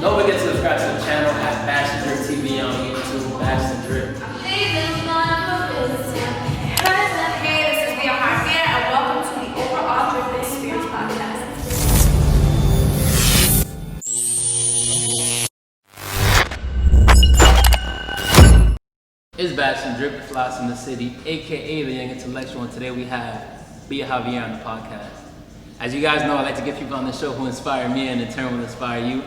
Don't forget to subscribe to the channel at BastienDRÜP TV on YouTube, BastienDRÜP. Hey, this is Bia Javier, and welcome to the overall Drip Experience podcast. It's BastienDRÜP, the Floss in the City, aka the Young Intellectual, and today we have Bia Javier on the podcast. As you guys know, I like to get people on the show who inspire me and in turn will inspire you.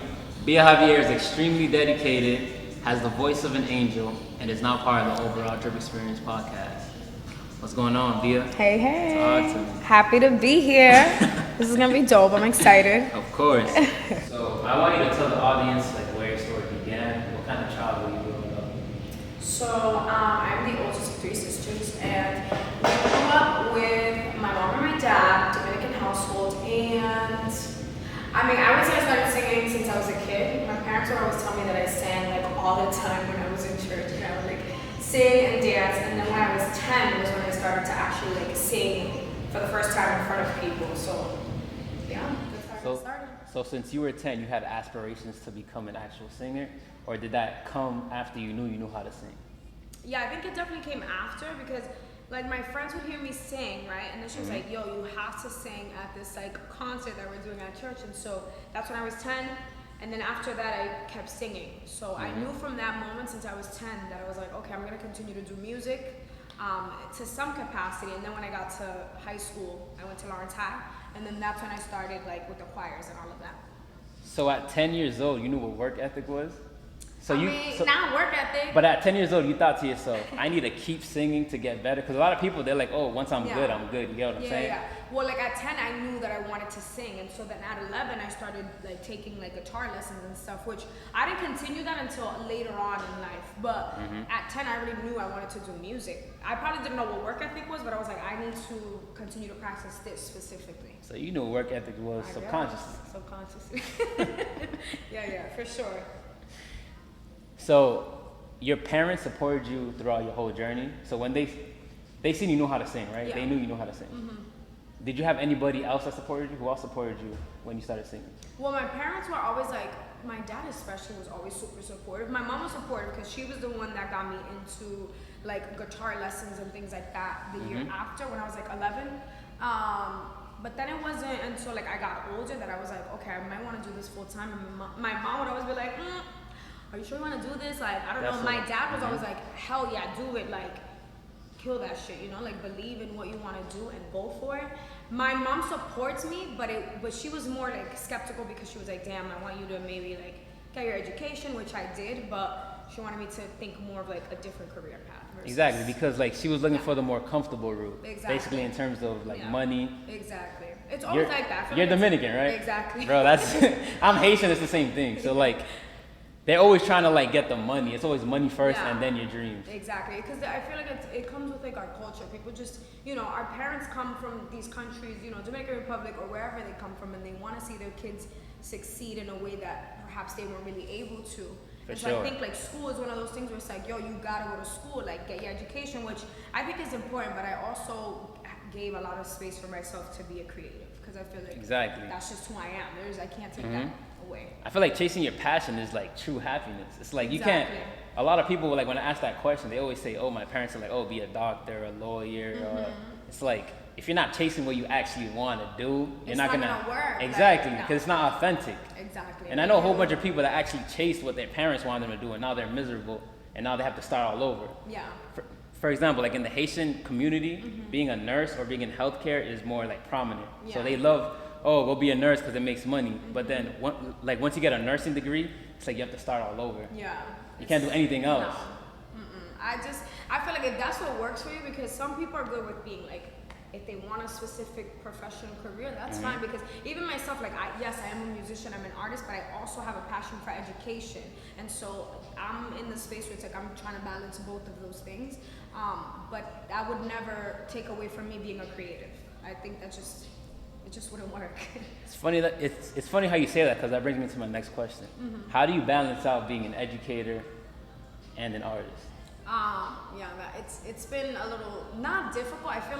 Bia Javier is extremely dedicated, has the voice of an angel, and is now part of the overall Drip Experience podcast. What's going on, Bia? Hey, hey. Talk to me. Happy to be here. This is going to be dope. I'm excited. Of course. So I want you to tell the audience where your story began, what kind of childhood you grew up. So, I'm the oldest of three sisters, and I grew up with my mom and my dad, Dominican household, and I would say I started singing since I was a kid. My parents would always tell me that I sang all the time when I was in church, and I would sing and dance, and then when I was 10 was when I started to actually sing for the first time in front of people. So, yeah, that's how it started. So since you were 10, you had aspirations to become an actual singer, or did that come after you knew how to sing? Yeah, I think it definitely came after because my friends would hear me sing, right? And then she was like, yo, you have to sing at this concert that we're doing at church. And so that's when I was 10. And then after that, I kept singing. So I knew from that moment since I was 10 that I was like, okay, I'm going to continue to do music to some capacity. And then when I got to high school, I went to Lawrence High. And then that's when I started with the choirs and all of that. So at 10 years old, you knew what work ethic was? Not work ethic. But at 10 years old, you thought to yourself, I need to keep singing to get better. Because a lot of people, they're like, oh, once I'm good, I'm good. You get what I'm saying? Yeah. Well, at 10, I knew that I wanted to sing. And so then at 11, I started taking guitar lessons and stuff, which I didn't continue that until later on in life. But at 10, I already knew I wanted to do music. I probably didn't know what work ethic was, but I was like, I need to continue to practice this specifically. So you knew what work ethic was subconsciously. Subconsciously. Yeah, for sure. So your parents supported you throughout your whole journey. So when they seen you know how to sing, right? Yeah. They knew you know how to sing. Did you have anybody else that supported you? Who else supported you when you started singing? Well, my parents were always my dad especially was always super supportive. My mom was supportive because she was the one that got me into guitar lessons and things like that the year after when I was 11. But then it wasn't until I got older that I was like, okay, I might want to do this full time. And my mom would always be like, are you sure you want to do this? I don't know. My dad was always like, hell yeah, do it. Kill that shit, believe in what you want to do and go for it. My mom supports me, but she was more skeptical because she was like, damn, I want you to maybe get your education, which I did, but she wanted me to think more of a different career path. Exactly, because she was looking for the more comfortable route. Exactly. Basically in terms of money. Exactly. It's always like that. You're Dominican, right? Exactly. Bro, I'm Haitian, it's the same thing. So they're always trying to get the money. It's always money first and then your dreams. Exactly, because I feel it comes with our culture. People just, our parents come from these countries, Dominican Republic or wherever they come from, and they want to see their kids succeed in a way that perhaps they weren't really able to. So I think school is one of those things where it's yo, you gotta go to school, get your education, which I think is important, but I also gave a lot of space for myself to be a creative because I feel that's just who I am. I can't take that away. I feel chasing your passion is true happiness. It's you can't. A lot of people when I ask that question, they always say, "Oh, my parents are oh, be a doctor, a lawyer." It's if you're not chasing what you actually want to do, you're not gonna work. Exactly, because it's not authentic. Exactly. And I know a whole bunch of people that actually chased what their parents wanted them to do, and now they're miserable, and now they have to start all over. Yeah. For example, in the Haitian community, being a nurse or being in healthcare is more prominent. Yeah. So they love, go be a nurse because it makes money. But then, once you get a nursing degree, it's you have to start all over. Yeah. You can't do anything else. No. I feel if that's what works for you, because some people are good with being if they want a specific professional career, that's fine. Because even myself, yes, I am a musician, I'm an artist, but I also have a passion for education. And so I'm in the space where it's I'm trying to balance both of those things. But that would never take away from me being a creative. I think it just wouldn't work. It's funny that it's funny how you say that, because that brings me to my next question. How do you balance out being an educator and an artist? It's been a little not difficult. I feel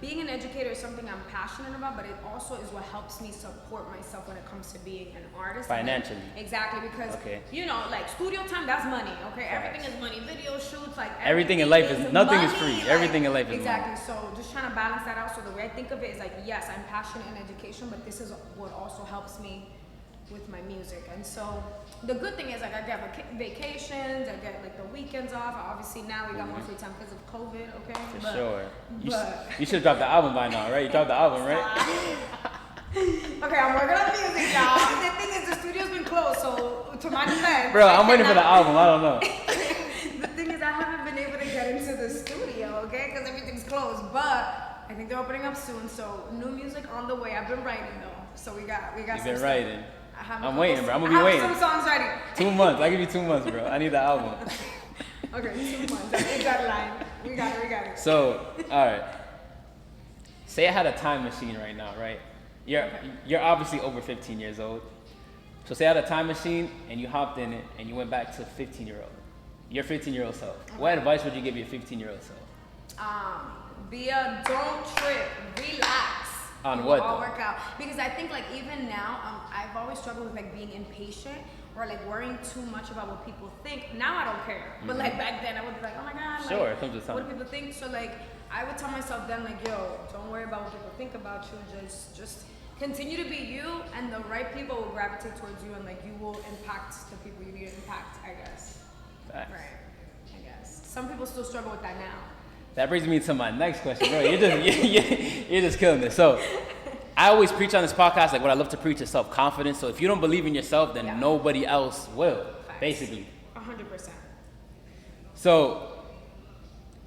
being an educator is something I'm passionate about, but it also is what helps me support myself when it comes to being an artist. Financially. Exactly, because you know, like studio time, that's money. Okay, everything is money. Video shoots, like everything in life is nothing money, is free. like, everything in life is exactly. money. So just trying to balance that out. So the way I think of it is like, yes, I'm passionate in education, but this is what also helps me with my music. And so the good thing is like I get vacations, I get like the weekends off. Obviously now we got more free time because of COVID, okay? For sure. You should drop the album by now, right? You dropped the album, right? Okay, I'm working on music, y'all. The thing is the studio's been closed, so to my defense. Bro, I'm waiting for the album, I don't know. The thing is I haven't been able to get into the studio, okay? Because everything's closed, but I think they're opening up soon, so new music on the way. I've been writing though, so we got You've some been stuff. writing. I'm waiting, bro. I'm gonna I be waiting. have some songs ready. 2 months. I give you 2 months, bro. I need the album. Okay, 2 months. We got a line. We got it. So, all right. Say I had a time machine right now, right? You're obviously over 15 years old. So say I had a time machine and you hopped in it and you went back to 15-year-old. Your 15-year-old self. Okay. What advice would you give your 15-year-old self? Bia, don't trip. Relax. On what? I'll work out. Because I think like even now, I've always struggled with like being impatient or like worrying too much about what people think. Now I don't care. But like back then I would be like, oh my God, like, sure, it comes with time. What do people think? So like I would tell myself then like, yo, don't worry about what people think about you. Just continue to be you, and the right people will gravitate towards you, and like you will impact the people you need to impact, I guess. Facts. Right. I guess. Some people still struggle with that now. That brings me to my next question, bro. You're just killing this. So, I always preach on this podcast, like what I love to preach is self-confidence. So if you don't believe in yourself, then nobody else will, basically. 100%. So,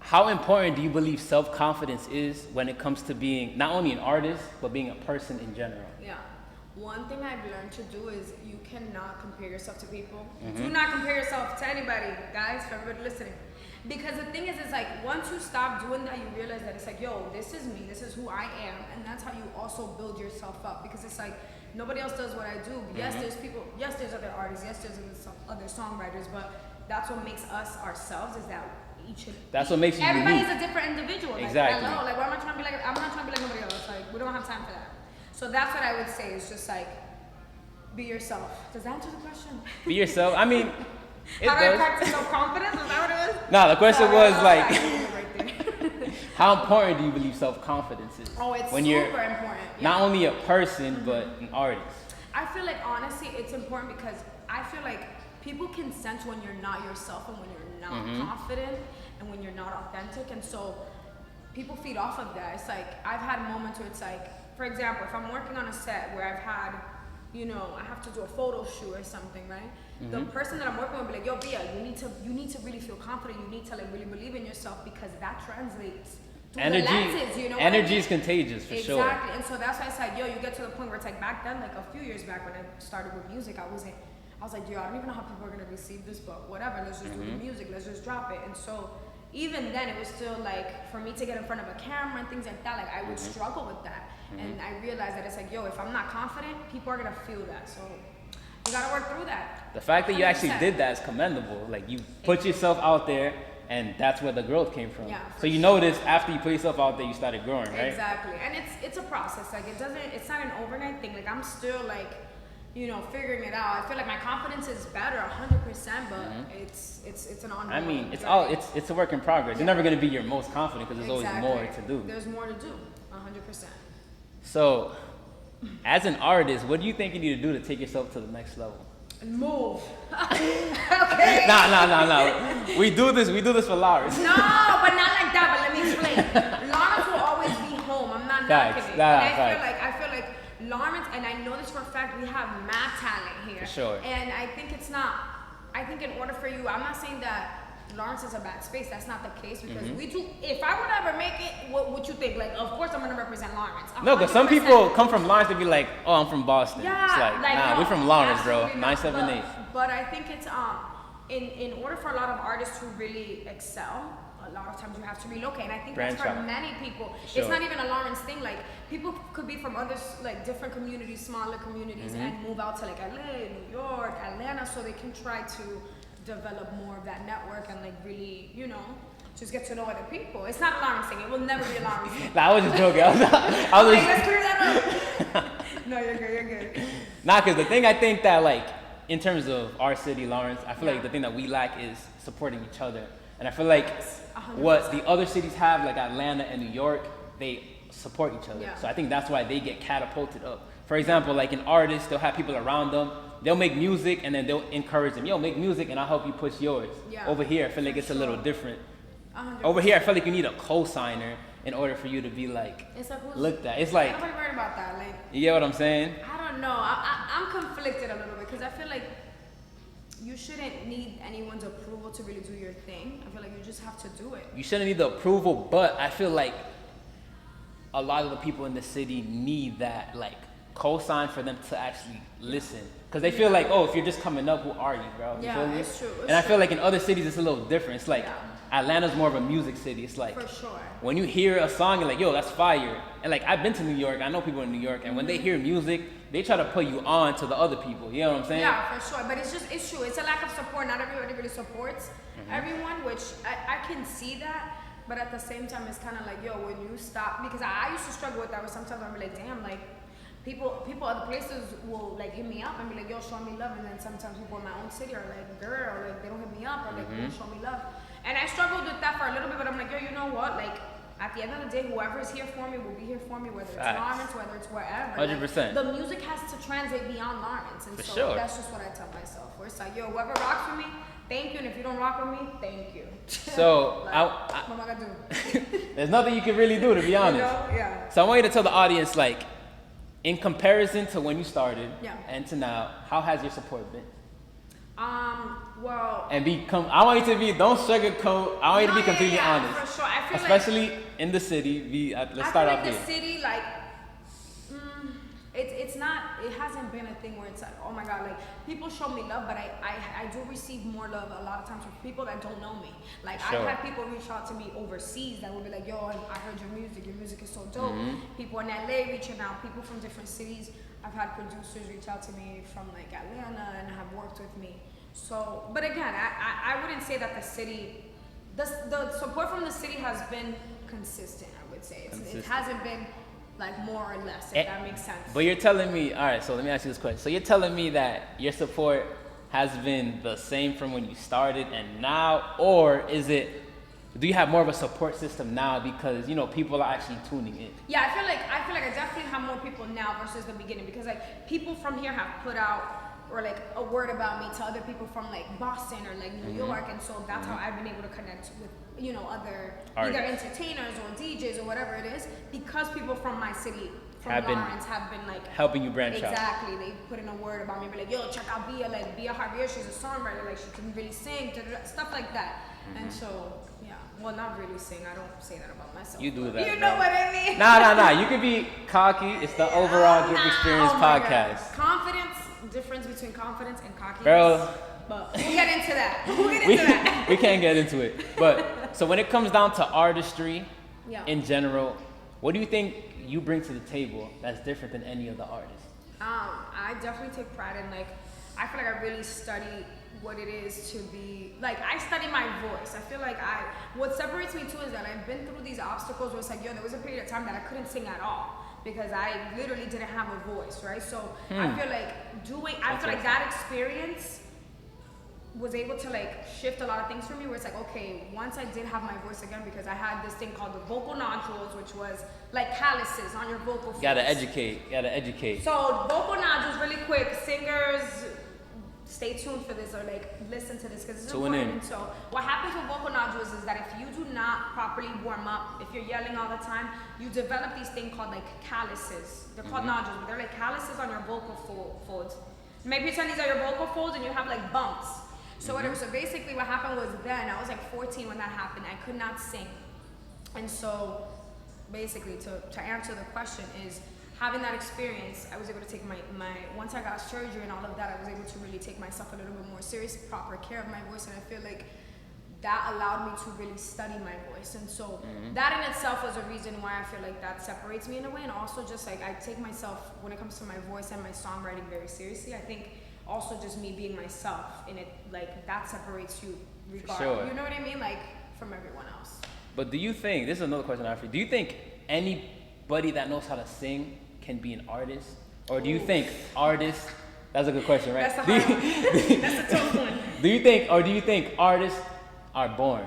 how important do you believe self-confidence is when it comes to being not only an artist, but being a person in general? Yeah. One thing I've learned to do is you cannot compare yourself to people. Do not compare yourself to anybody, guys, for everybody listening. Because the thing is like once you stop doing that, you realize that it's like, yo, this is me, this is who I am, and that's how you also build yourself up. Because it's like nobody else does what I do. Yes, there's people. Yes, there's other artists. Yes, there's other songwriters. But that's what makes us ourselves. Is that that's what makes you everybody's unique. a different individual. Like, exactly. hello, like why am I trying to be like? I'm not trying to be like nobody else. Like we don't have time for that. So that's what I would say is just like be yourself. Does that answer the question? Be yourself. I mean. How do I practice self-confidence? Is that what it is? No, the question was like, how important do you believe self-confidence is? Oh, it's when super you're important. Not only a person, but an artist. I feel like honestly, it's important because I feel like people can sense when you're not yourself and when you're not confident and when you're not authentic, and so people feed off of that. It's like I've had moments where it's like, for example, if I'm working on a set where I've had, you know, I have to do a photo shoot or something, right? The person that I'm working with will be like, yo, Bia, you need to really feel confident. You need to like really believe in yourself because that translates to the lenses, you know. Energy is contagious for sure. Exactly, and so that's why I said, yo, you get to the point where it's like back then, like a few years back when I started with music, I was like, yo, I don't even know how people are gonna receive this, but whatever, let's just do the music, let's just drop it. And so even then, it was still like for me to get in front of a camera and things like that, like I would struggle with that. And I realized that it's like, yo, if I'm not confident, people are gonna feel that. So you gotta work through that. The fact that you actually did that is commendable. Like you put yourself out there, and that's where the growth came from. Yeah, so you notice after you put yourself out there, you started growing, right? Exactly, and it's a process. Like it's not an overnight thing. Like I'm still like, you know, figuring it out. I feel like my confidence is better 100%, but it's an ongoing. I mean, it's a work in progress. You're never gonna be your most confident because there's always more to do. There's more to do, 100%. So, as an artist, what do you think you need to do to take yourself to the next level? Move. Okay. No. We do this for Lawrence. No, but not like that. But let me explain. Lawrence will always be home. I'm not knocking it. I feel like Lawrence, and I know this for a fact, we have mad talent here. For sure. And I think it's not. I think in order for you, I'm not saying that Lawrence is a bad space. That's not the case because we do. If I would ever make it, what you think? Like, of course I'm gonna represent Lawrence. 100%. No, because some people come from Lawrence to be like, oh, I'm from Boston. Yeah, it's like nah, no, we're from Lawrence, bro. 978. But I think it's in order for a lot of artists to really excel, a lot of times you have to relocate. And I think that's for many people. Sure. It's not even a Lawrence thing. Like people could be from other like different communities, smaller communities, and move out to like LA, New York, Atlanta, so they can try to develop more of that network and like really, you know, just get to know other people. It's not alarming thing. It will never be alarming thing. Nah, I was just joking. I was Like, let's clear that up. No, you're good. You're good. Nah, because the thing I think that, like, in terms of our city, Lawrence, I feel like the thing that we lack is supporting each other. And I feel like 100%. what the other cities have, like Atlanta and New York, they support each other. Yeah. So I think that's why they get catapulted up. For example, like an artist, they'll have people around them. They'll make music and then they'll encourage them. Yo, make music and I'll help you push yours. Yeah. Over here, I feel like it's a little different. 100%. Over here, I feel like you need a co-signer in order for you to be like It's like looked at. It's like, nobody worried about that. Like, you get what I'm saying? I don't know. I'm conflicted a little bit because I feel like you shouldn't need anyone's approval to really do your thing. I feel like you just have to do it. You shouldn't need the approval, but I feel like a lot of the people in the city need that like co-sign for them to actually listen. Because they feel like, oh, if you're just coming up, who are you, bro? You feel me? It's true. And I feel like in other cities, it's a little different. It's like Atlanta's more of a music city. It's like For sure. when you hear a song, you're like, yo, that's fire. And like I've been to New York. I know people in New York. And when they hear music, they try to put you on to the other people. You know what I'm saying? Yeah, for sure. But it's true. It's a lack of support. Not everybody really supports everyone, which I can see that. But at the same time, it's kind of like, yo, when you stop, because I used to struggle with that. Where sometimes I'm like, damn, like people other places will like hit me up and be like, yo, show me love. And then sometimes people in my own city are like, girl, like they don't hit me up or like, they don't show me love. And I struggled with that for a little bit, but I'm like, yo, you know what? Like at the end of the day, whoever is here for me will be here for me, whether it's Lawrence, whether it's wherever. 100%. Like, the music has to translate beyond Lawrence. And For so sure. that's just what I tell myself. Where it's like, yo, whoever rocks with me, thank you. And if you don't rock with me, thank you. So like, what am I gonna do? there's nothing you can really do, to be honest. You know? Yeah. So I want you to tell the audience, like, in comparison to when you started Yeah. and to now, how has your support been? Well. And I want you to be, don't sugarcoat. I want you to be completely honest. For sure. I feel Especially in the city. Let's start off here. I feel like the city, like, it's not, it hasn't been a thing where it's like, oh my God, like, people show me love, but I do receive more love a lot of times from people that don't know me. Like, Sure. I've had people reach out to me overseas that will be like, yo, I heard your music is so dope. People in LA reaching out, people from different cities. I've had producers reach out to me from like Atlanta and have worked with me. So, but again, I wouldn't say that the city, the support from the city has been consistent, I would say. It hasn't been like more or less, if that makes sense. But you're telling me, all right, so let me ask you this question. So you're telling me that your support has been the same from when you started and now, or do you have more of a support system now because, you know, people are actually tuning in? Yeah, I feel like I definitely have more people now versus the beginning because like people from here have put out or like a word about me to other people from like Boston or like New York, and so that's how I've been able to connect with, you know, other either entertainers or DJs or whatever it is, because people from my city, from Lawrence, have been like helping you branch out. Exactly, they put in a word about me, be like, yo, check out Bia, like Bia Javier, she's a songwriter, like she can really sing, stuff like that. And so yeah, well, not really sing. I don't say that about myself. You do that. You know what I mean? Nah. You could be cocky. It's the overall Drip Experience podcast. Confidence. Difference between confidence and cockiness. Bro, but we'll get into that. We can't get into it. But so when it comes down to artistry in general, what do you think you bring to the table that's different than any of the artists? I definitely take pride in like, I feel like I really study what it is to be, like I study my voice. I feel like what separates me too is that I've been through these obstacles where it's like, yo, there was a period of time that I couldn't sing at all, because I literally didn't have a voice, right? So I feel like that experience was able to like shift a lot of things for me, where it's like, okay, once I did have my voice again, because I had this thing called the vocal nodules, which was like calluses on your vocal folds. Gotta educate. So vocal nodules, really quick, singers, stay tuned for this, or like listen to this because it's important. So what happens with vocal nodules is that if you do not properly warm up, if you're yelling all the time, you develop these things called like calluses. They're called nodules, but they're like calluses on your vocal folds. Maybe pretend these are your vocal folds and you have like bumps. So whatever. So basically what happened was, then I was like 14 when that happened. I could not sing. And so basically to answer the question is, having that experience, I was able to take my once I got surgery and all of that, I was able to really take myself a little bit more serious, proper care of my voice, and I feel like that allowed me to really study my voice. And so that in itself was a reason why I feel like that separates me in a way. And also just like I take myself, when it comes to my voice and my songwriting, very seriously. I think also just me being myself, and it like that separates you regardless. Sure. You know what I mean? Like from everyone else. But do you think, this is another question I have for you, do you think anybody that knows how to sing can be an artist? Or do you think artists, that's a good question, right? That's a hard one. That's a tough one. Do you think artists are born?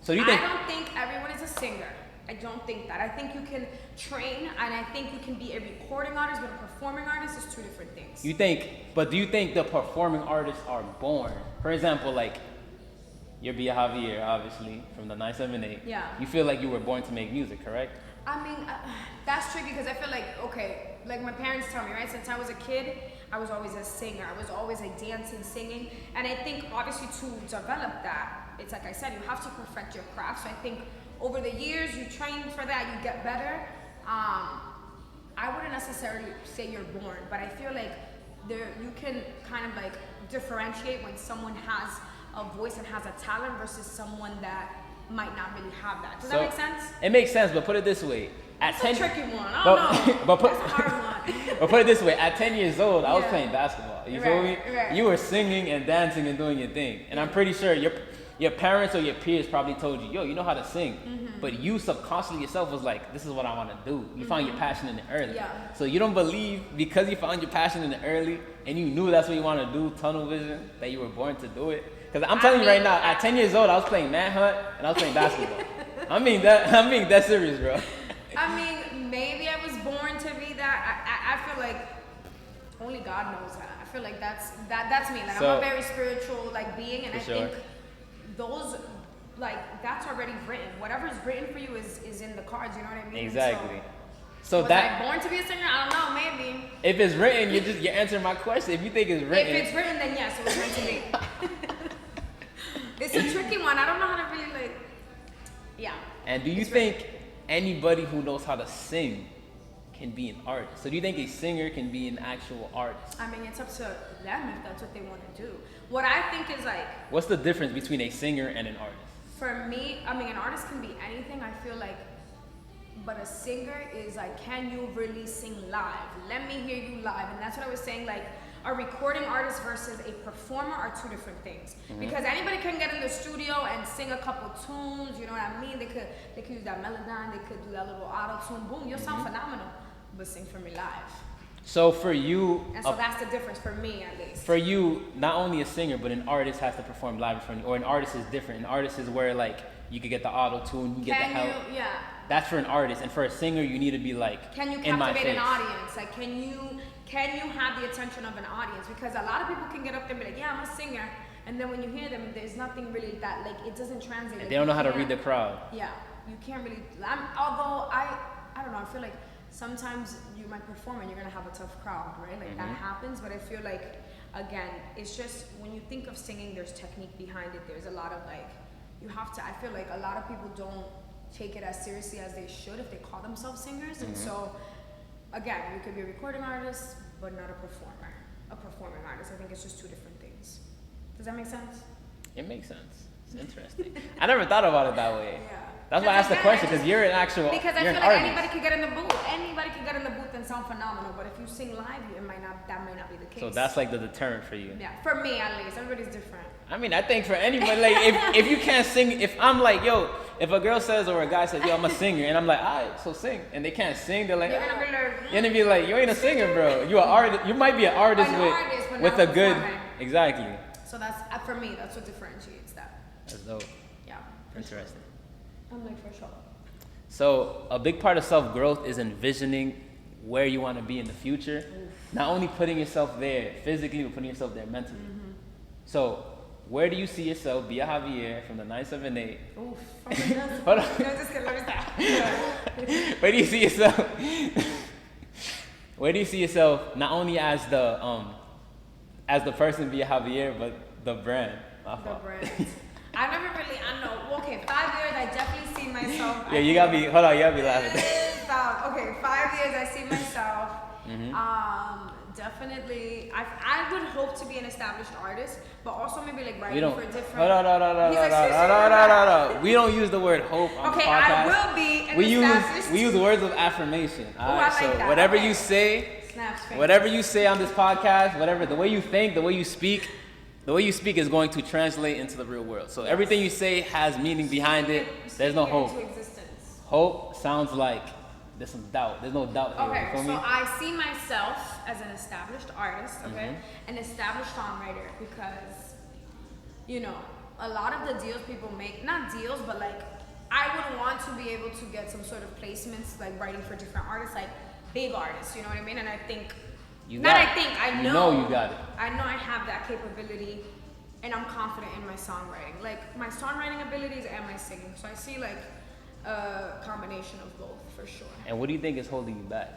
So do you think? I don't think everyone is a singer. I don't think that. I think you can train, and I think you can be a recording artist, but a performing artist is two different things. Do you think the performing artists are born? For example, like, you're Bia Javier, obviously, from the 978. Yeah. You feel like you were born to make music, correct? I mean, that's tricky because I feel like, okay, like my parents tell me, right? Since I was a kid, I was always a singer. I was always like dancing, singing. And I think obviously to develop that, it's like I said, you have to perfect your craft. So I think over the years, you train for that, you get better. I wouldn't necessarily say you're born, but I feel like you can kind of like differentiate when someone has a voice and has a talent versus someone that might not really have that. Does that make sense? It makes sense, but put it this way. It's a tricky one. I don't know. That's a hard one. But put it this way. At 10 years old, I was playing basketball. You feel me? Right. You were singing and dancing and doing your thing. And I'm pretty sure your parents or your peers probably told you, yo, you know how to sing. Mm-hmm. But you subconsciously yourself was like, this is what I want to do. You found your passion in it early. Yeah. So you don't believe because you found your passion in it early and you knew that's what you want to do, tunnel vision, that you were born to do it. Because I'm telling you right now, at 10 years old, I was playing manhunt and I was playing basketball. I'm being that serious, bro. I mean, maybe I was born to be that. I feel like only God knows that. I feel like that's me. Like I'm a very spiritual like being, and I think those like that's already written. Whatever's written for you is in the cards. You know what I mean? Exactly. So was I born to be a singer? I don't know. Maybe. If it's written, you're answering my question. If you think it's written. If it's written, then yes, it was meant to be. It's a tricky one. I don't know how to really like. Yeah. And do you think anybody who knows how to sing can be an artist? So do you think a singer can be an actual artist? I mean, it's up to them if that's what they want to do. What I think is like. What's the difference between a singer and an artist? For me, I mean, an artist can be anything. I feel like, but a singer is like, can you really sing live? Let me hear you live, and that's what I was saying. Like, a recording artist versus a performer are two different things. Mm-hmm. Because anybody can get in the studio and sing a couple tunes, you know what I mean? They could use that melodyne, they could do that little auto tune, boom, you'll sound phenomenal. But sing for me live. So for you, and so that's the difference for me at least. For you, not only a singer, but an artist has to perform live in front of you. Or an artist is different. An artist is where like you could get the auto tune, you get the help. Yeah. That's for an artist, and for a singer, you need to be like, can you captivate an audience? Like, can you have the attention of an audience? Because a lot of people can get up there and be like, yeah, I'm a singer, and then when you hear them, there's nothing really that like it doesn't translate. And they don't know how to read the crowd. Yeah, you can't really. Although I don't know. I feel like sometimes you might perform and you're gonna have a tough crowd, right? Like that happens. But I feel like again, it's just when you think of singing, there's technique behind it. There's a lot of like you have to. I feel like a lot of people don't take it as seriously as they should if they call themselves singers. And so, again, you could be a recording artist, but not a performer. A performing artist. I think it's just two different things. Does that make sense? It makes sense. It's interesting. I never thought about it that way. Yeah. That's why I asked the question, because you're an actual Because I you're feel an like artist. anybody could get in the booth. Anybody could get in the booth and sound phenomenal. But if you sing live, that might not be the case. So that's like the deterrent for you. Yeah, for me at least. Everybody's different. I mean, I think for anybody, like if you can't sing, if I'm like, yo, if a girl says or a guy says, yo, I'm a singer, and I'm like, all right, so sing, and they can't sing, they're like, you're gonna be nervous. You're gonna be like, you ain't a singer, bro. You an artist. You might be an artist with a good, exactly. So that's for me. That's what differentiates that. That's dope. Yeah. Interesting. I'm like for sure. So a big part of self-growth is envisioning where you want to be in the future. Oof. Not only putting yourself there physically, but putting yourself there mentally. Mm-hmm. So where do you see yourself, Bia Javier from the 978? Oof. Hold on. No, just kidding. Let me stop. Where do you see yourself? Where do you see yourself not only as the person Bia Javier, but the brand? The brand. I know. Okay, 5 years, I definitely see myself. Yeah, you gotta be laughing. Stop. Okay, 5 years, I see myself. Mm-hmm. Definitely, I would hope to be an established artist, but also maybe like writing for different. No. We don't use the word hope on the podcast. I will be an established. We use words of affirmation. All right, so whatever you say, Snaps famous. Whatever you say on this podcast, whatever, the way you think, the way you speak is going to translate into the real world. So everything you say has meaning behind it. There's no hope. Hope sounds like there's some doubt. There's no doubt here. Okay, You feel so me? I see myself as an established artist, okay? An established songwriter because, you know, a lot of the deals people make, not deals, but like, I would want to be able to get some sort of placements, like writing for different artists, like big artists, you know what I mean? And I think, I know. You know you got it. I know I have that capability and I'm confident in my songwriting. Like my songwriting abilities and my singing. So I see like a combination of both for sure. And what do you think is holding you back?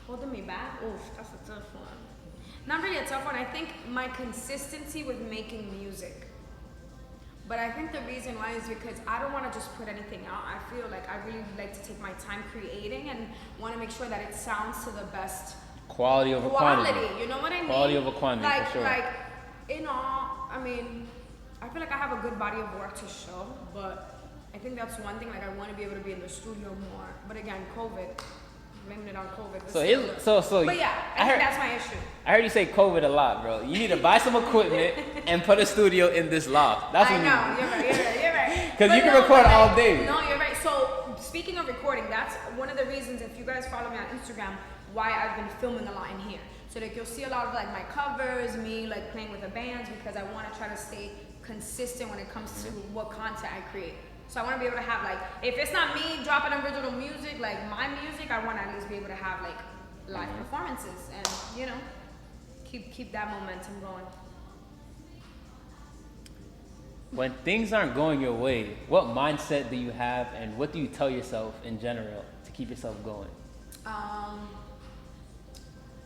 Holding me back? Oof, that's a tough one. Not really a tough one. I think my consistency with making music. But I think the reason why is because I don't want to just put anything out. I feel like I really like to take my time creating and want to make sure that it sounds to the best Quality over quantity. You know what I mean? Quality over quantity, like, for sure. Like, in all, I mean, I feel like I have a good body of work to show, but I think that's one thing. Like, I want to be able to be in the studio more. But again, COVID, blaming it on COVID. But yeah, I think that's my issue. I heard you say COVID a lot, bro. You need to buy some equipment and put a studio in this loft. That's what you need. You're right. Because you can record all day. No, you're right. So, speaking of recording, that's one of the reasons, if you guys follow me on Instagram, why I've been filming a lot in here. So like you'll see a lot of like my covers, me like playing with the bands, because I want to try to stay consistent when it comes to what content I create. So I want to be able to have like, if it's not me dropping original music, like my music, I want to at least be able to have like live performances and, you know, keep that momentum going. When things aren't going your way, what mindset do you have and what do you tell yourself in general to keep yourself going?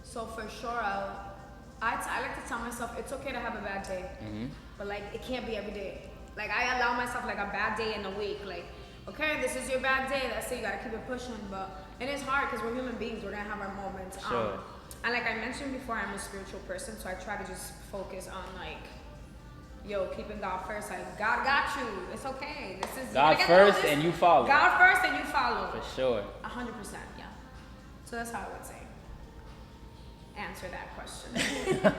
So for sure, I like to tell myself it's okay to have a bad day, but like it can't be every day. Like I allow myself like a bad day in a week. Like, okay, this is your bad day. That's it. You gotta keep it pushing. But it is hard because we're human beings. We're gonna have our moments. Sure. And like I mentioned before, I'm a spiritual person, so I try to just focus on like, yo, keeping God first. Like God got you. It's okay. This is God first and you follow. God first and you follow. For sure. 100%. Yeah. So that's how I would say. Answer that question.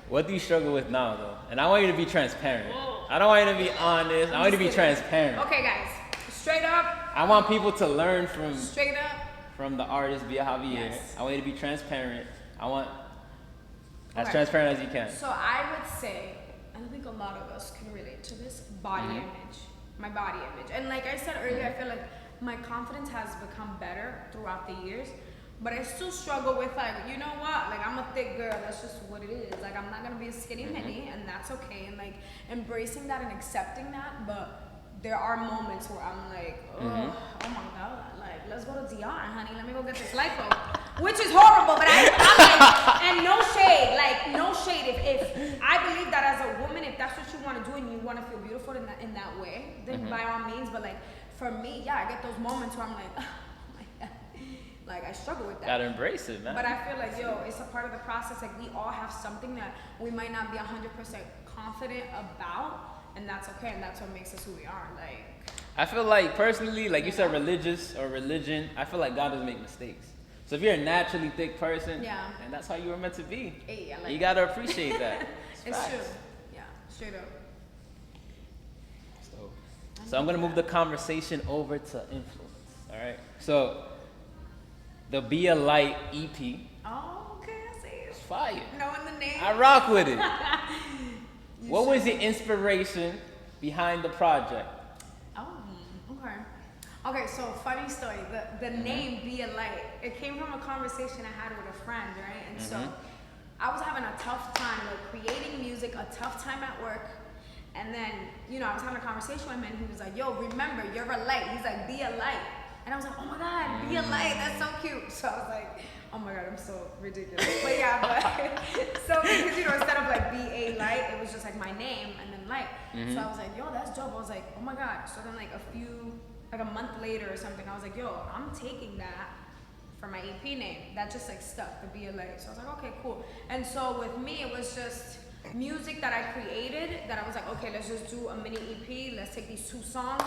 What do you struggle with now, though? And I want you to be transparent. I don't want you to be honest. I want you to be transparent. Okay, guys. Straight up. I want people to learn from Straight up. From the artist Bia Javier. Yes. I want you to be transparent. I want as transparent as you can. So I would say, and I think a lot of us can relate to this, body image. My body image. And like I said earlier, I feel like my confidence has become better throughout the years. But I still struggle with like, you know what? Like I'm a thick girl. That's just what it is. Like I'm not gonna be a skinny mini, and that's okay. And like embracing that and accepting that. But there are moments where I'm like, oh my god, like let's go to DR, honey. Let me go get this lipo, which is horrible. But I'm like, and no shade. If I believe that as a woman, if that's what you want to do and you want to feel beautiful in that way, then by all means. But like for me, yeah, I get those moments where I'm like. Like I struggle with that. Gotta embrace it, man. But I feel like, yo, it's a part of the process. Like we all have something that we might not be 100% confident about, and that's okay, and that's what makes us who we are. Like I feel like personally, like you said, religious or religion, I feel like God doesn't make mistakes. So if you're a naturally thick person, and that's how you were meant to be. Hey, I like you gotta appreciate that. It's true. Yeah, straight up. So I'm gonna move the conversation over to influence. All right. So the Bia Light EP. Oh, okay, I see it. It's fire. Knowing the name. I rock with it. What was the inspiration behind the project? Oh, okay. Okay, so funny story. The name Bia Light, it came from a conversation I had with a friend, right? And so I was having a tough time, like creating music, a tough time at work. And then, you know, I was having a conversation with him and he was like, yo, remember, you're a light. He's like, be a light. And I was like, oh my God, be a light, that's so cute. So I was like, oh my God, I'm so ridiculous. But yeah, so because, you know, instead of like be a light, it was just like my name and then light. So I was like, yo, that's dope. I was like, oh my God. So then like a month later or something, I was like, yo, I'm taking that for my EP name. That just like stuck, to be a light. So I was like, okay, cool. And so with me, it was just music that I created that I was like, okay, let's just do a mini EP. Let's take these 2 songs,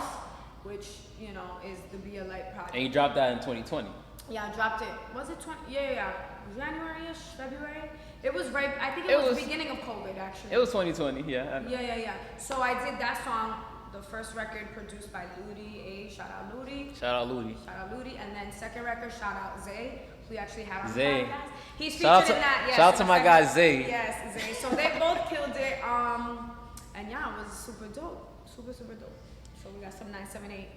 which, you know, is the Be a Light project. And you dropped that in 2020. Yeah, I dropped it. Was it 20? Yeah. January-ish, February. It was right. I think it was beginning of COVID actually. It was 2020. Yeah. Yeah. So I did that song. The first record produced by Ludi. Shout out Ludi. And then second record, shout out Zay. We actually had on the podcast. He's featured in that. Yes, shout out to my guy Zay. Yes, Zay. So they both killed it. And yeah, it was super dope. Super dope. So we got some 978.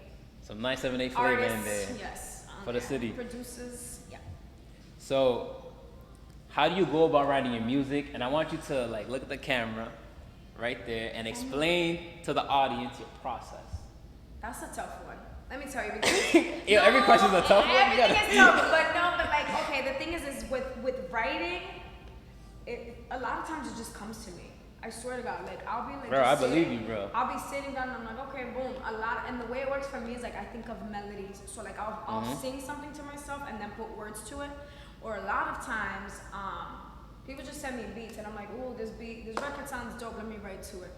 Some 978 flavor in there. Yes. For the city. Producers. Yeah. So, how do you go about writing your music? And I want you to like look at the camera right there and explain to the audience your process. That's a tough one. Let me tell you. Because every question's a tough one. Everything is tough, but like, okay, the thing is with writing, a lot of times it just comes to me. I swear to God, like I'll be like, bro, I believe you, bro. I'll be sitting down and I'm like, okay, boom, and the way it works for me is like I think of melodies. So like I'll sing something to myself and then put words to it. Or a lot of times, people just send me beats and I'm like, oh, this record sounds dope. Let me write to it.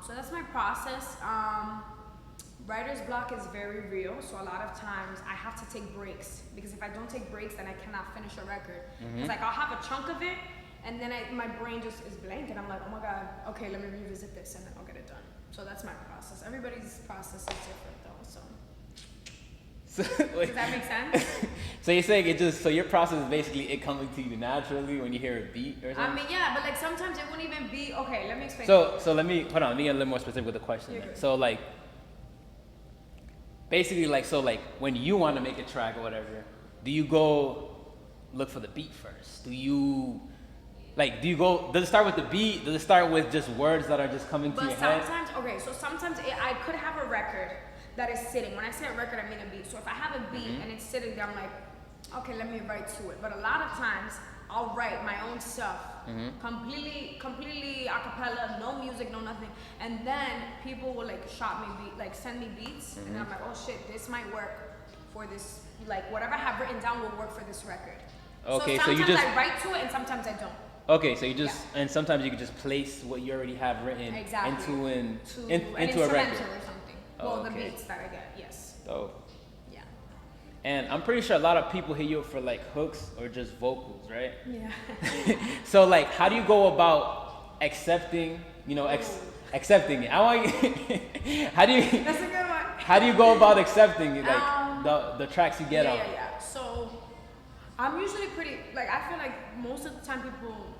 So that's my process. Writer's block is very real, so a lot of times I have to take breaks because if I don't take breaks, then I cannot finish a record. It's like I'll have a chunk of it, and then my brain just is blank, and I'm like, oh my God, okay, let me revisit this, and then I'll get it done. So that's my process. Everybody's process is different, though. So does that make sense? So you're saying so your process is basically it coming to you naturally when you hear a beat or something? I mean, yeah, but like sometimes it wouldn't even be okay. Let me explain. So let me get a little more specific with the question. So like. Basically, like when you want to make a track or whatever, do you go look for the beat first? Does it start with the beat? Does it start with just words that are just coming to your head? Sometimes I could have a record that is sitting. When I say a record, I mean a beat. So if I have a beat and it's sitting there, I'm like, okay, let me write to it. But a lot of times, I'll write my own stuff, completely a cappella, no music, no nothing. And then people will send me beats, and I'm like, oh shit, this might work for this, like whatever I have written down will work for this record. Okay, so sometimes I write to it, and sometimes I don't. Okay, so and sometimes you can just place what you already have written into a record. Or something. Well, the beats that I get, yes. Oh. And I'm pretty sure a lot of people hit you up for like hooks or just vocals, right? Yeah. So like, how do you go about accepting, accepting it? How do you? That's a good one. How do you go about accepting it, like the tracks you get on? Yeah. So I'm usually pretty I feel like most of the time people,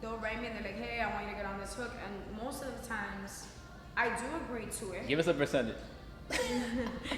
they'll write me and they're like, hey, I want you to get on this hook, and most of the times I do agree to it. Give us a percentage.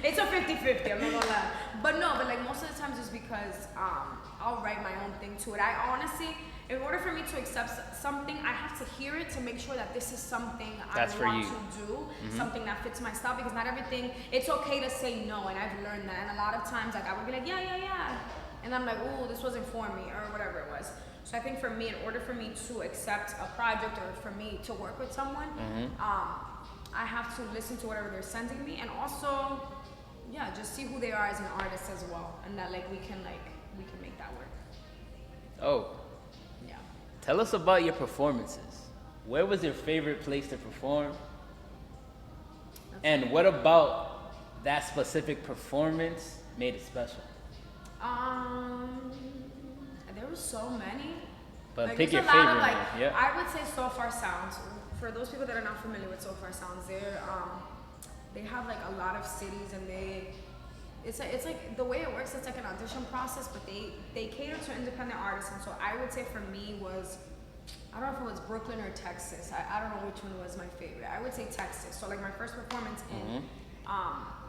It's a 50-50, I'm not gonna lie. But like most of the times it's because I'll write my own thing to it. I honestly, in order for me to accept something, I have to hear it to make sure that this is something I want to do, something that fits my style, because not everything, it's okay to say no, and I've learned that. And a lot of times I would be like, yeah. And I'm like, oh, this wasn't for me, or whatever it was. So I think for me, in order for me to accept a project or for me to work with someone, I have to listen to whatever they're sending me, and also, just see who they are as an artist as well, and that we can make that work. Oh. Yeah. Tell us about your performances. Where was your favorite place to perform? And what about that specific performance made it special? There were so many. But pick your favorite one. I would say So Far Sounds. For those people that are not familiar with So Far Sounds, they have a lot of cities, and it's like the way it works. It's like an audition process, but they cater to independent artists. And so I would say for me was, I don't know if it was Brooklyn or Texas. I don't know which one was my favorite. I would say Texas. So my first performance in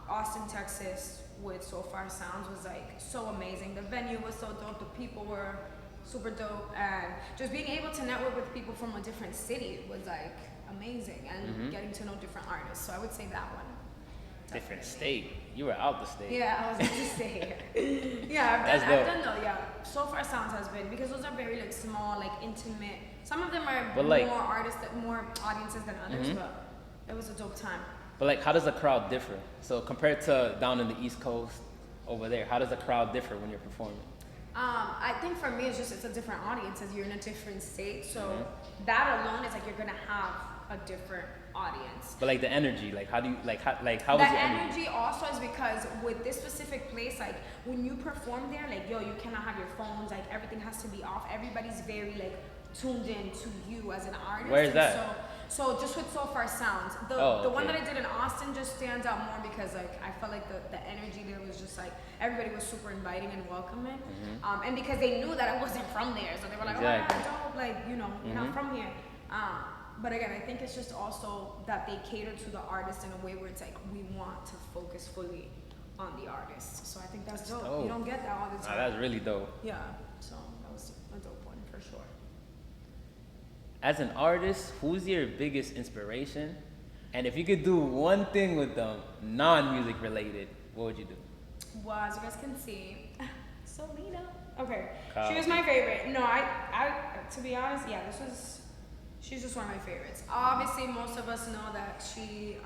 Austin, Texas with So Far Sounds was so amazing. The venue was so dope. The people were super dope, and just being able to network with people from a different city was amazing, and getting to know different artists. So I would say that one. Definitely. Different state. You were out the state. Yeah, I was out the state. I've done though. Yeah, So Far Sounds has been, because those are very small, intimate. Some of them are more audiences than others, but it was a dope time. But how does the crowd differ? So compared to down in the East Coast over there, how does the crowd differ when you're performing? I think for me, it's a different audience as you're in a different state. So that alone is like you're gonna have a different audience. But like the energy, like how do you how was the the energy? energy also is because with this specific place, like when you perform there, like yo, you cannot have your phones. Like everything has to be off. Everybody's very like tuned in to you as an artist. Where is that? So just with So Far Sounds, the one that I did in Austin just stands out more because like I felt like the energy there was just like everybody was super inviting and welcoming, and because they knew that I wasn't from there, so they were like, exactly. oh, dope, like you know, you're not from here. But again, I think it's just also that they cater to the artist in a way where it's like we want to focus fully on the artist. So I think that's dope. You don't get that all the time. That's really dope. Yeah, so that was a dope one for sure. As an artist, who's your biggest inspiration? And if you could do one thing with them, non-music related, what would you do? Well, as you guys can see, Selena. Okay, she was my favorite. No, I to be honest, yeah, she's just one of my favorites. Obviously, most of us know that she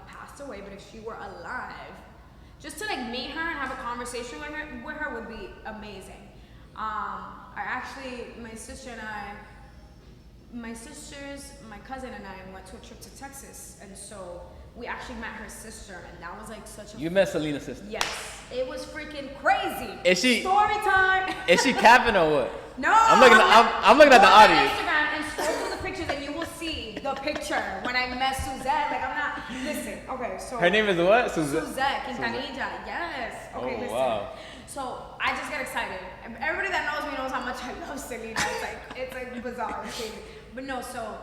passed away, but if she were alive, just to like meet her and have a conversation with her would be amazing. My sisters, my cousin and I went to a trip to Texas, and so we actually met her sister, and that was like such a... You met Selena's sister? Yes. It was freaking crazy. Is she... Story time. Is she capping or what? No. I'm looking at the audience. Instagram and scroll through the pictures, and you will see the picture when I met Suzette. Like, I'm not... Listen, okay, so... Her name is what? Suzette Quintanilla. Yes. Okay, listen. Wow. So I just get excited. Everybody that knows me knows how much I love Selena. It's like bizarre. It's crazy. But no, so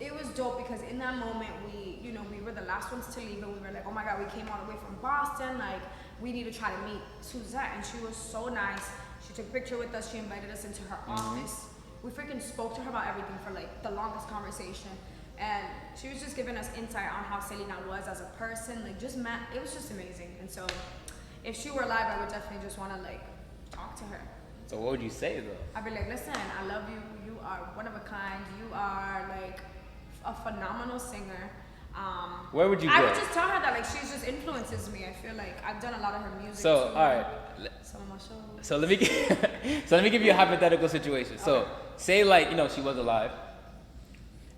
it was dope because in that moment we were the last ones to leave, and we were like, oh my god, we came all the way from Boston. Like we need to try to meet Suzette, and she was so nice. She took a picture with us. She invited us into her office. We freaking spoke to her about everything for like the longest conversation, and she was just giving us insight on how Selena was as a person. Like it was just amazing. And so if she were alive, I would definitely just want to like talk to her. So what would you say though? I'd be like, listen, I love you. You are one of a kind. You are like a phenomenal singer. Where would you go? I would just tell her that like she just influences me. I feel like I've done a lot of her music. So too. all right. Some of my shows. So let me give you a hypothetical situation. Okay. So say like she was alive,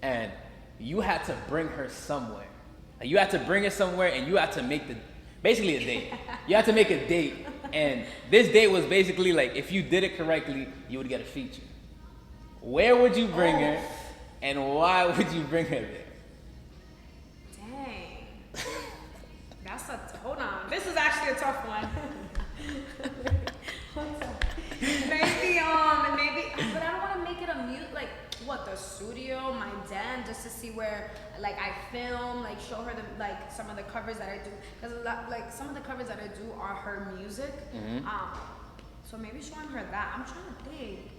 and you had to bring her somewhere. Like, you had to bring her somewhere, and you had to make basically a date. You had to make a date, and this date was basically like if you did it correctly, you would get a feature. Where would you bring her, and why would you bring her there? Dang. Hold on. This is actually a tough one. maybe, but I don't want to make it a mute, like, what, the studio, my den, just to see where, like, I film, like, show her, some of the covers that I do, because, like, some of the covers that I do are her music, so maybe showing her that. I'm trying to think.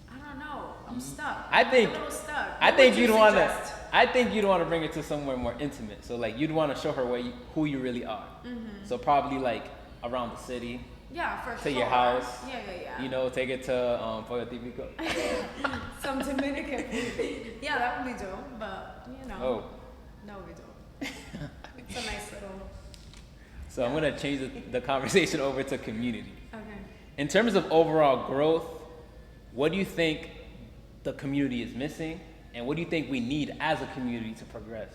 I don't know. I'm stuck. I'm a little stuck. I think you'd want to bring her to somewhere more intimate. So like you'd want to show her who you really are. So probably like around the city. Yeah, for sure. To your house. Yeah. Take it to Puerto Rico. Some Dominican food. Yeah, that would be dope. But that would be dope. It's a nice little. So I'm gonna change the conversation over to community. Okay. In terms of overall growth, what do you think the community is missing, and what do you think we need as a community to progress?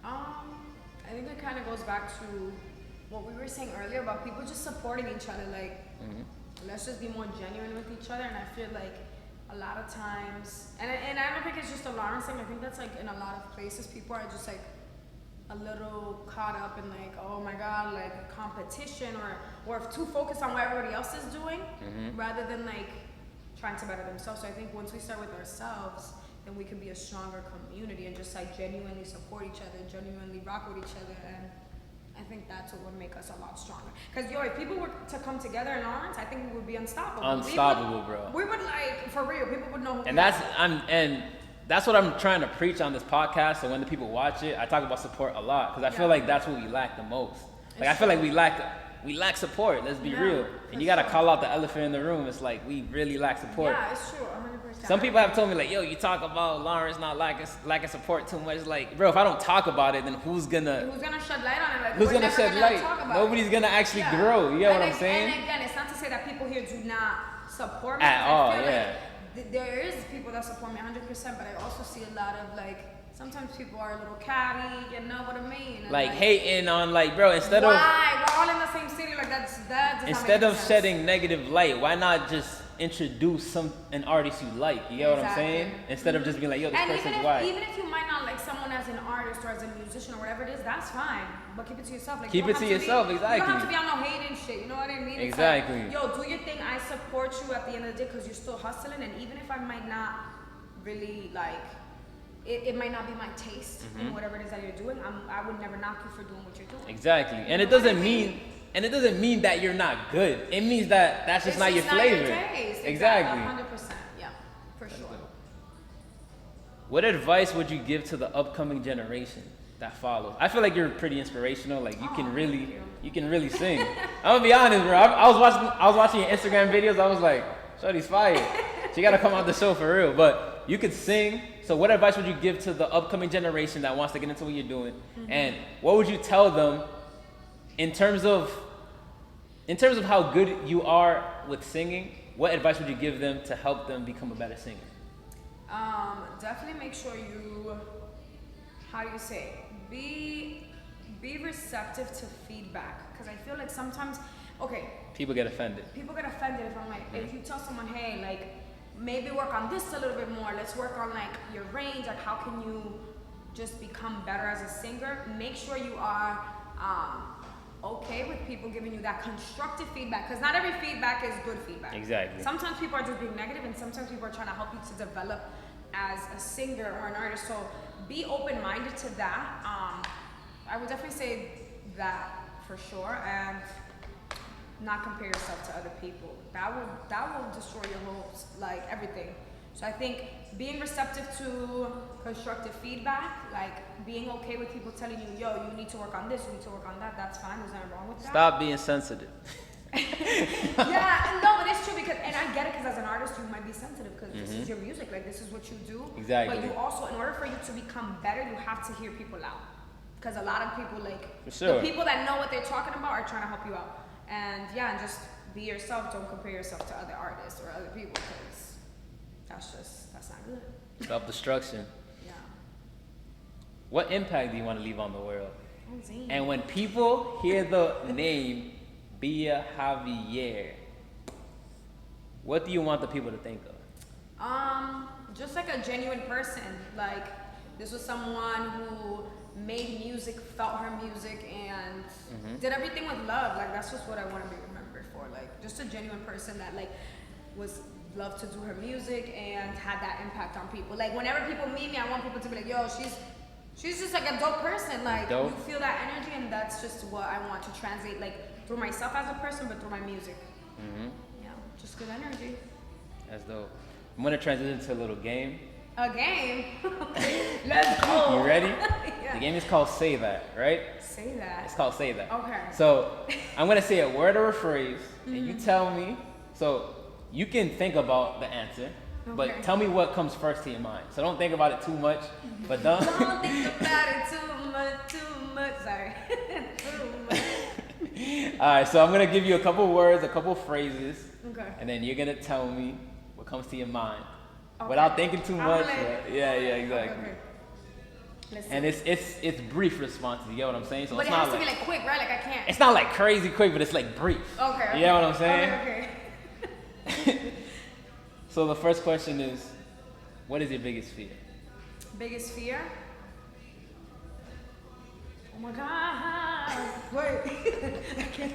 I think it kind of goes back to what we were saying earlier about people just supporting each other. Like, let's just be more genuine with each other. And I feel like a lot of times, and I don't think it's just a Lawrence thing. I think that's like in a lot of places, people are just like a little caught up in like, oh my god, like a competition, or too focused on what everybody else is doing, rather than like trying to better themselves. So I think once we start with ourselves, then we can be a stronger community and just like genuinely support each other, genuinely rock with each other, and I think that's what would make us a lot stronger. Because if people were to come together in Lawrence, I think we would be unstoppable. Unstoppable, bro. We would like, for real, people would know who and we that's are. And that's what I'm trying to preach on this podcast. So when the people watch it, I talk about support a lot because I feel like that's what we lack the most. Like I feel like we lack support. Let's be real. And you gotta call out the elephant in the room. It's like we really lack support. Yeah, it's true, 100%. Some people have told me like, yo, you talk about Lawrence not lacking support too much. Like, bro, if I don't talk about it, then who's gonna shed light on it? Like, who's gonna shed light? Nobody's gonna actually grow. You get what I'm saying? And again, it's not to say that people people here do not support me. At all, I feel yeah. like there is people that support me 100%, but I also see a lot of like, sometimes people are a little catty, you know what I mean? And like hating on, like, bro, instead of why? We're all in the same city, like that does instead not of make sense. shedding negative light, why not just introduce an artist you like? You get what I'm saying? Instead of just being like, yo, this and person's white. even if you might not like someone as an artist or as a musician or whatever it is, that's fine. But keep it to yourself. Like, Keep it to yourself, exactly. You don't have to be on no hating shit. You know what I mean? It's Exactly. like, yo, do your thing. I support you at the end of the day because you're still hustling. And even if I might not really like, it might not be my taste in whatever it is that you're doing. I would never knock you for doing what you're doing. Exactly. And it doesn't mean that you're not good. It means that that's just not your flavor. Taste. Exactly. 100%. Yeah, for sure. What advice would you give to the upcoming generation that follows? I feel like you're pretty inspirational. Like you can really sing. I'm gonna be honest, bro. I was watching your Instagram videos. I was like, shorty's fire. She gotta come on the show for real. But you could sing. So what advice would you give to the upcoming generation that wants to get into what you're doing? And what would you tell them in terms of how good you are with singing? What advice would you give them to help them become a better singer? Definitely make sure you, how do you say, be receptive to feedback. Because I feel like sometimes, People get offended. If I'm like, if you tell someone, hey, like, maybe work on this a little bit more. Let's work on like your range. Like, how can you just become better as a singer? Make sure you are okay with people giving you that constructive feedback, because not every feedback is good feedback. Exactly. Sometimes people are just being negative, and sometimes people are trying to help you to develop as a singer or an artist. So be open-minded to that. I would definitely say that for sure, and not compare yourself to other people. That will destroy your whole, like, everything. So I think being receptive to constructive feedback, like being okay with people telling you, yo, you need to work on this, you need to work on that, that's fine, there's nothing wrong with that. Stop being sensitive. Yeah, no, but it's true, because, and I get it, because as an artist you might be sensitive because this is your music, like this is what you do. Exactly. But you also, in order for you to become better, you have to hear people out. Because a lot of people, like, the people that know what they're talking about are trying to help you out. And yeah, and just be yourself, don't compare yourself to other artists or other people, because that's not good. Self-destruction. Yeah. What impact do you want to leave on the world? Oh, And when people hear the name Bia Javier, what do you want the people to think of? Just like a genuine person. Like, this was someone who made music, felt her music, and did everything with love. Like, that's just what I want to be remembered for. Like, just a genuine person that, like, loved to do her music and had that impact on people. Like, whenever people meet me, I want people to be like, yo, she's just like a dope person. Like, you feel that energy, and that's just what I want to translate, like, through myself as a person, but through my music. Yeah, just good energy. That's dope. I'm gonna transition to a little game. A game? Let's go. You ready? Yeah. The game is called Say That, right? Say that. It's called Say That. Okay. So I'm gonna say a word or a phrase, and you tell me. So you can think about the answer, but tell me what comes first to your mind. So don't think about it too much, but don't think about it too much. Sorry. Too much. All right, so I'm gonna give you a couple words, a couple phrases, and then you're gonna tell me what comes to your mind without thinking too much. Yeah, exactly. Okay. Let's And it's brief responses. You get what I'm saying? So but it's it not has to be like quick, right? Like, I can't. It's not like crazy quick, but it's like brief. Okay. You get what I'm saying? Okay. So the first question is, what is your biggest fear? Biggest fear? Oh my God. Wait. I can't.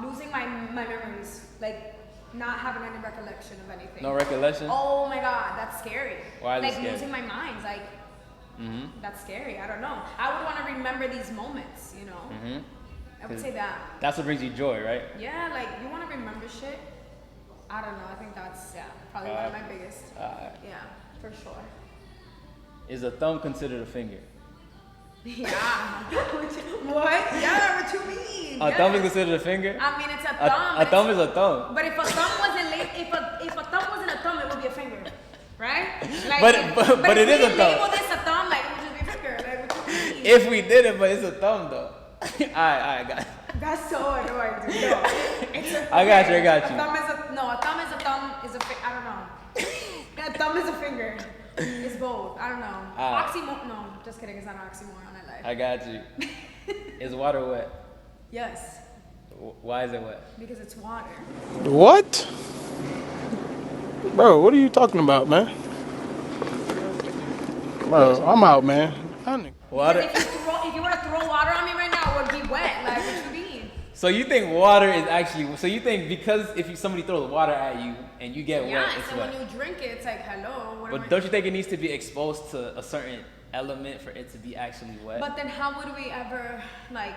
Losing my memories. Like, not having any recollection of anything. No recollection? Oh my God, that's scary. Why is it like, scary? losing my mind, like, that's scary. I don't know. I would want to remember these moments, you know? I would say that. That's what brings you joy, right? Yeah, like, you want to remember shit? I don't know. I think that's, probably one of my biggest. Yeah, for sure. Is a thumb considered a finger? Yeah. What? Yeah, what you mean? A thumb is considered a finger? I mean, it's a thumb. A thumb is a thumb. But if a thumb wasn't if a thumb wasn't a thumb, it would be a finger, right? Like, but it is a thumb. Label this a thumb, like, it would just be a finger. Like, what you mean? If we did it, but it's a thumb though. Alright, got it. That's so annoying, dude. No, it's a I got you. A thumb is a thumb is a I don't know. A thumb is a finger. It's both. I don't know. Oxymoron. No, just kidding. It's not an oxymoron. I lied. I got you. Is water wet? Yes. Why is it wet? Because it's water. What? Bro, what are you talking about, man? Bro, I'm out, man. Water. If you were to throw water on me right now, it would be wet. Like, what you mean? So you think water is actually? So you think because if somebody throws water at you and you get wet, it's so wet? when you drink it, it's like, hello. But don't you think it needs to be exposed to a certain element for it to be actually wet? But then how would we ever, like,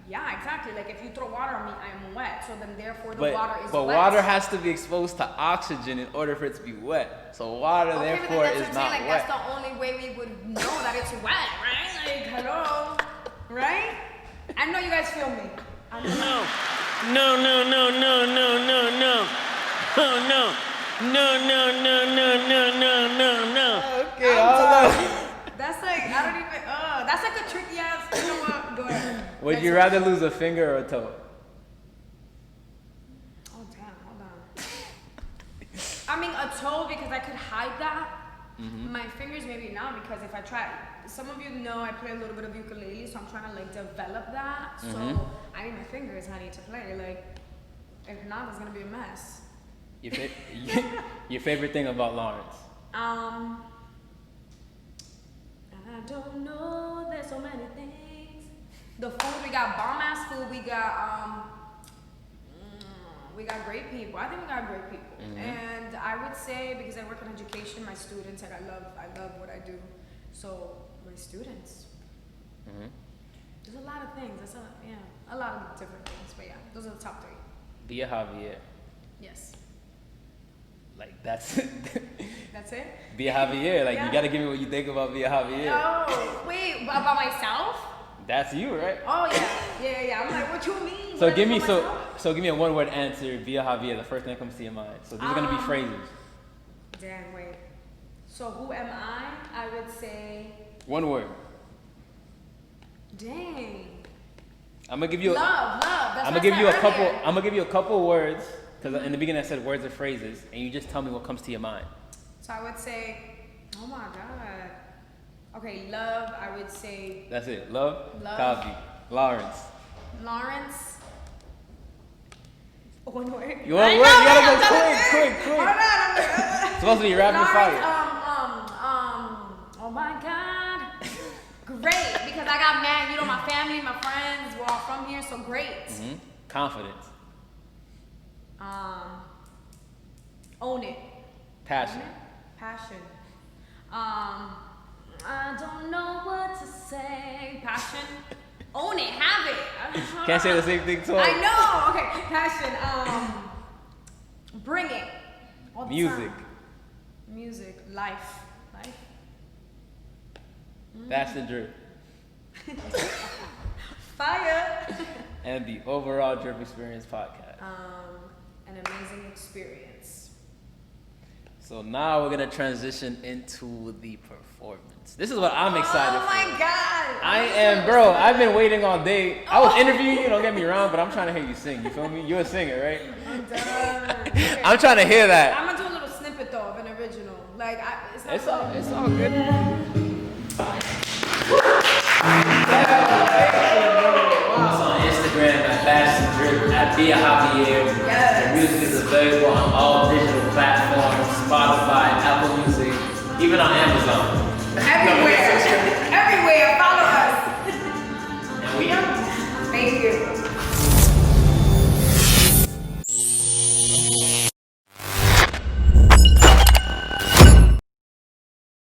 yeah, exactly. Like, if you throw water on me, I'm wet. So then therefore the water is wet. But water has to be exposed to oxygen in order for it to be wet. So water, therefore, is not like, wet. That's the only way we would know that it's wet, right? Like, hello, right? I know you guys feel me. I know. No. Okay, hold That's like, I don't even, that's like a tricky ass, you know what? Go ahead. Would you rather lose a finger or a toe? Oh, damn, hold on. I mean, a toe because I could hide that. Mm-hmm. My fingers maybe not because if I try, some of you know I play a little bit of ukulele, so I'm trying to like develop that. Mm-hmm. So I need my fingers, honey, to play. Like, if not, it's gonna be a mess. Your favorite thing about Lawrence? I don't know. There's so many things. The food, we got bomb ass food. We got great people. I think we got great people. Mm-hmm. And I would say because I work in education, my students, like I love what I do. So my students. Mm-hmm. There's a lot of things. A lot of different things. But yeah, those are the top 3. Bia Javier. Yes. Like that's That's it? Bia Javier. Like you gotta give me what you think about Bia Javier. Oh, wait, about myself? That's you, right? Oh yeah. I'm like, what you mean? So give me so give me a 1-word answer. Bia Javier. The first thing that comes to your mind. So these are gonna be phrases. Damn, wait. So who am I? I would say. 1 word. Dang. I'm gonna give you. Love. That's I'm gonna give you a couple. I'm gonna give you a couple words because in the beginning I said words or phrases, and you just tell me what comes to your mind. So I would say, oh my god. Okay, love. I would say. That's it. Love. Copy. Lawrence. 1 word. You want a word? You gotta go quick. Hold on. It's supposed to be rapid fire. Oh my god. Great, because I got mad. You know, my family, my friends, we're all from here, so great. Mm-hmm. Confidence. Own it. Passion. I don't know what to say. Passion. Own it. Have it. Can't say the same thing twice. I know. Okay. Passion. Bring it. All the Music. time. Music. Life. BastienDRÜP. Fire. And the overall Drip Experience podcast. An amazing experience. So now we're gonna transition into the performance. This is what I'm excited for. Oh my god! I am, bro. I've been waiting all day. I was interviewing you. Don't get me wrong, but I'm trying to hear you sing. You feel me? You're a singer, right? I'm done. Okay. I'm trying to hear that. I'm gonna do a little snippet though of an original. Like It's all good. Us on Instagram at BastienDRÜP at Bia Javier. Yes. The music is available on all digital platforms, Spotify, Apple Music, even on Amazon. Everywhere.